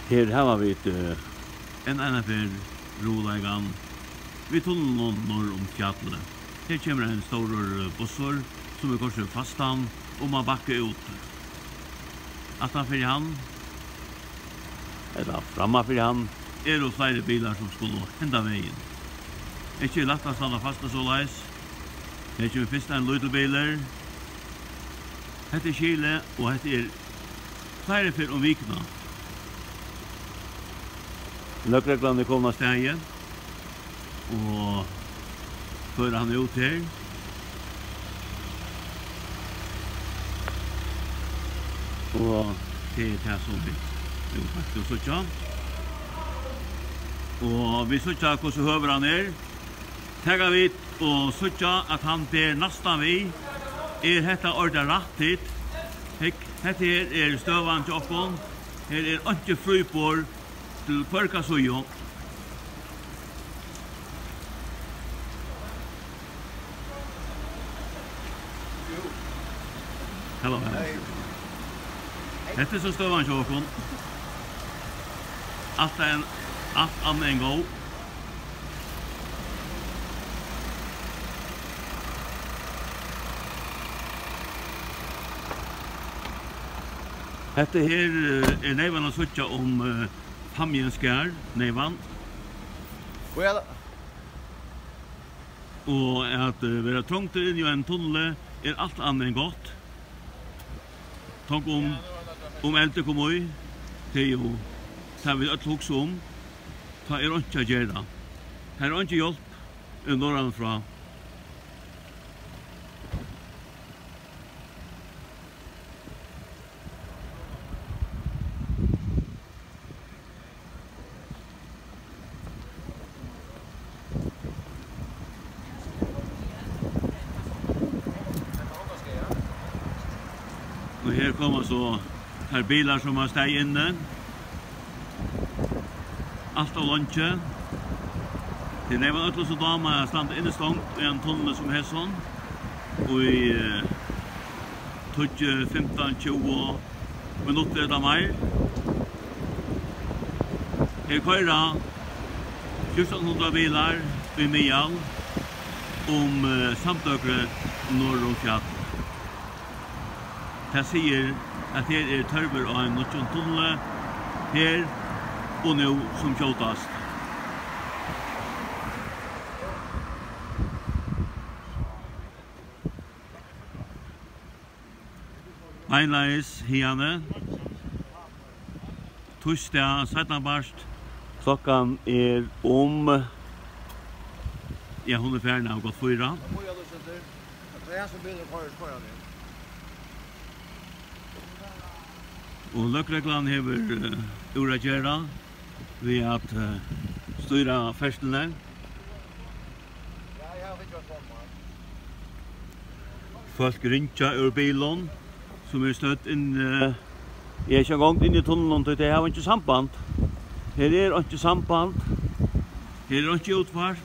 Her har vi en NFL rolegan. Vi tunnel norr om fjallet. Her kommer en stor bussor som korset fastan og man bakker ut. Attanfor han, eller framfor han, det flere bilar som skulle henda veien. Ikke lagt å standa fast og så leis. Her kommer først en liten biler. Hette Kile, og hette flere for om vikna. Løkreglene kom av steget, og før han ut her. Og det det som vi faktisk søkja. Og vi søkja hvordan høver han Tega vi og søkja at han ber nastan vi hetta orda rattit. Hetta støvan til okkon. Her ikke frupor til kvarka sujo. Hello. Hetta så støvan til okkon. Alt annet en go. Hette her nevan å søtja om Hamjenskær, nevan. Well. Og at være trångt inn i en tunnel alt annet enn godt. Tank om eldre kom ui, det jo, det vi øtl hokse om, det ikke å gjøre. Her ikke hjelp norran fra. Og her kommer så her bilar som har steg inne. Alt av lunsje. Det var øtlos og dama stand innestångt i en tunnel som hesson. Og i 15-20 minutter etter meg. Her køyra 1400 bilar i Mial om samtøkere norr om fjall. Det sier at her tørver av en nødvendig tunnel her og nå som kjøtast. Beinleis hiane. Torsdag 17. barst. Klokkan om ja, hun ferdig av gått 4. Det som bilen kører det. Og løkreglene hever uragera ved at styra ferstelene. Folk ringer ur bilen som støtt inn jeg ikke engang inn i tunnelen til det har ikke samband. Her ikke samband. Her ikke utfart.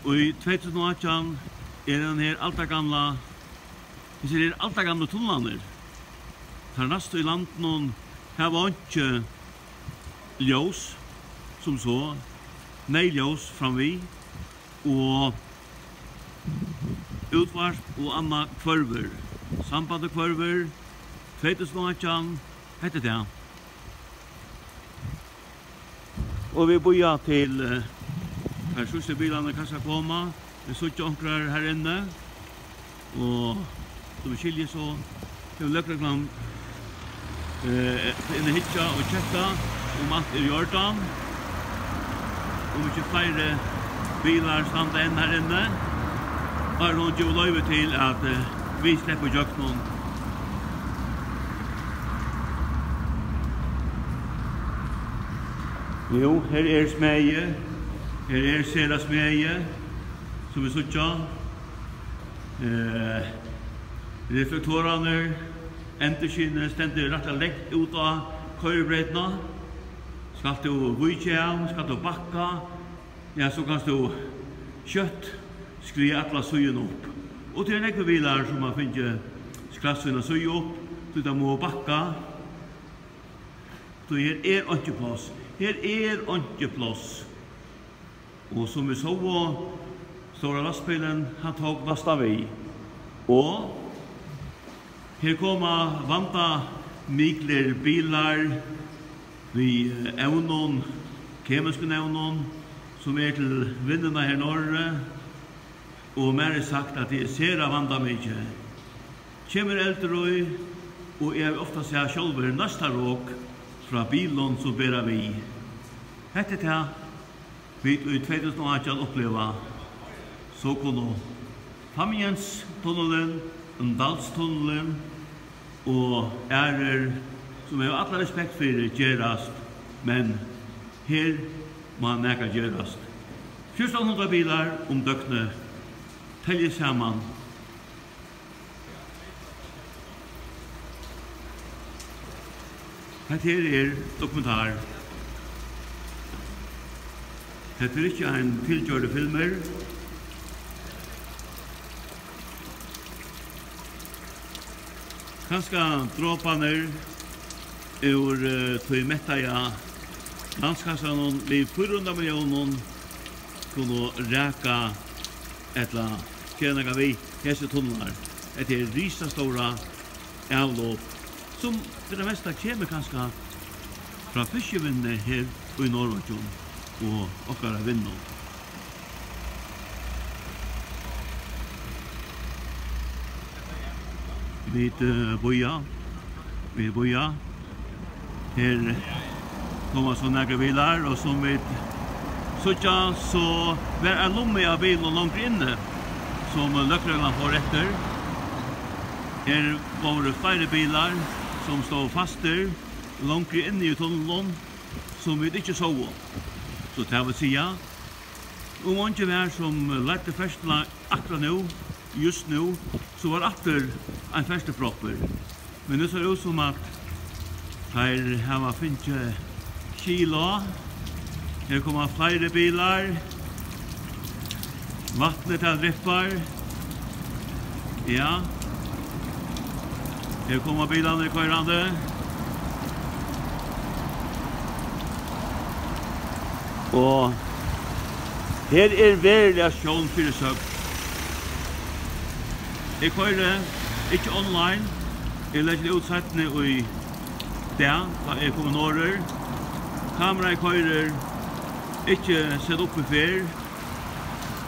Og i 2018 den her altagamla tunnelaner. Her neste i landen her var ikke ljós som så, nei ljós framvi, og utvart og anna kvarver. Sambandet kvarver, 2018, hette det. Og vi boja til her sørste bilene kan skal komme, vi søtter onkrar her inne, og som vi skiljer så, det løkreglan inne hitja og tjekka om alt i Jordan. Om ikke flere bilar standa inn her inne. Har noen jo løyve til at vi slipper jøknen. Jo, her smeie. Her sela smeie. Som vi suttja. Reflektorene enderskinnet stender rett og lengt ut av køyrebreidene. Skal du vujtje av, skal du bakka, ja, så kan du kjøtt skri alla sugen opp. Og til en ekve bilar som har finnet skrassvinn og sugen opp, så de må bakka. Så her ikke plass. Her ikke plass. Og som vi så, stora lastbilen, han tog lasta vei. Og her kommer vanta mikler bilar vi evnon, kemiske evnon, som til vindene her norre, og mer sagt at det ser av vanda mykje. Kjemmer eldrøy, og jeg ofta ser sjølver næsta råk fra bilen som bæra vi. Hette til vi i 2018 oppleva så kunne Famienstunnelen, Dalstunnelen og som jeg har alle respekt for gjerast, men her må han nekka gjerast. 1400 bilar døgnet telje saman. Dette dokumentar. Dette ikke en tilgjørende filmer. Kanskje dråpaner ur tog mettaja landskassan vi 400 millioner kunne räka etla tjänaga vi hese tunnelar. Det risastora avlopp som för det mesta kommer kanske fra fiskevinne her i Norrland og okkara vinno. Vi boja. Her kommer så nægge bilar, og som vi søtja, så var en lomme av bilen langt inne, som løkreglan får etter. Her var flere bilar som stod faster, langt inne i tunnelen, som vi ikke så. Så det vil si, om man ikke var som lette festene akkurat nå, just nu, så var atter en festepropper. Men det ser ut som at her har finnet kilo. Her kommer flere bilar. Vattnet til drippar. Ja. Her kommer bilene køyrande. Og her verilig sjån for søk. Jeg køyrer ikke online. Jeg legger det utsettene i det, da jeg kommer norrer. Kamera jeg køyrer ikke sett opp i fer,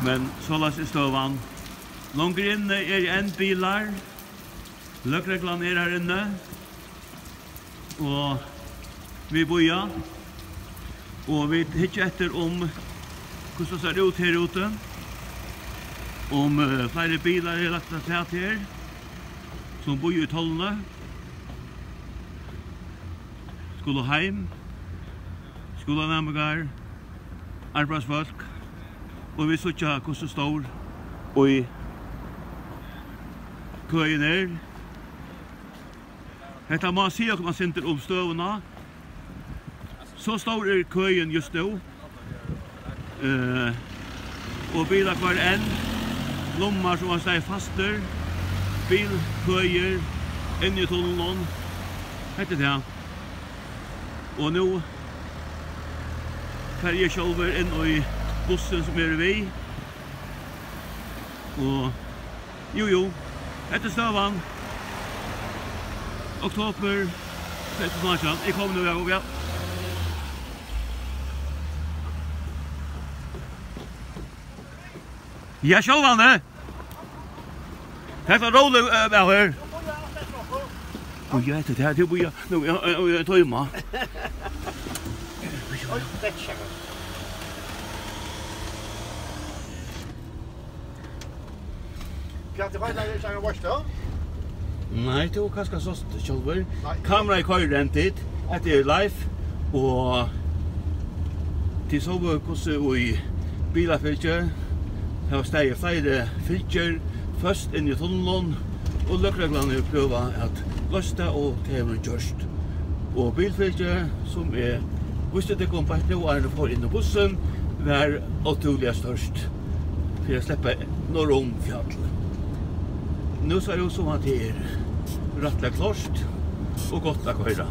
men så las i støvan. Langt inne en bilar. Løkreglan her inne. Og vi boja. Og vi hittar etter om hvordan det ser ut her ute. Om flere bilar er lagt til her, som bor i tollene. Skulle heim, skolenæmmegar, arbeidsfolk, og vi så ikke hvordan det står i køyen her. Dette må si at man sinter om støvene. Så står køyen just nå. Og biler hver enn. Lommar som man sier faster. Bilkøyer inn i tunnelen. Hette det. Og nå fer jeg selv inn i bussen som vi. Og jo, etter støvan. Oktober 2018. Jeg kommer nå og ja. Ja, sjølvane! Det er rolig av her. Ja, det er det, boja. Nå, jeg tar hjemme. Kan det være ikke en varsel? Nei, det var kanskje sånn sjølver. Kamera i køyre rentet, det live, og til så hvordan vi bilafylkjer, det var steg flere fylkjer, først inn i tunnelen, og løkreglene prøver at løste og tever gjørst. Og bilfylkjer, som visste det kom på et nå for inn i bussen, var utrolig størst, for å slippe når om fjallet. Nu så är det som att det är rättligt klart och gott att köra.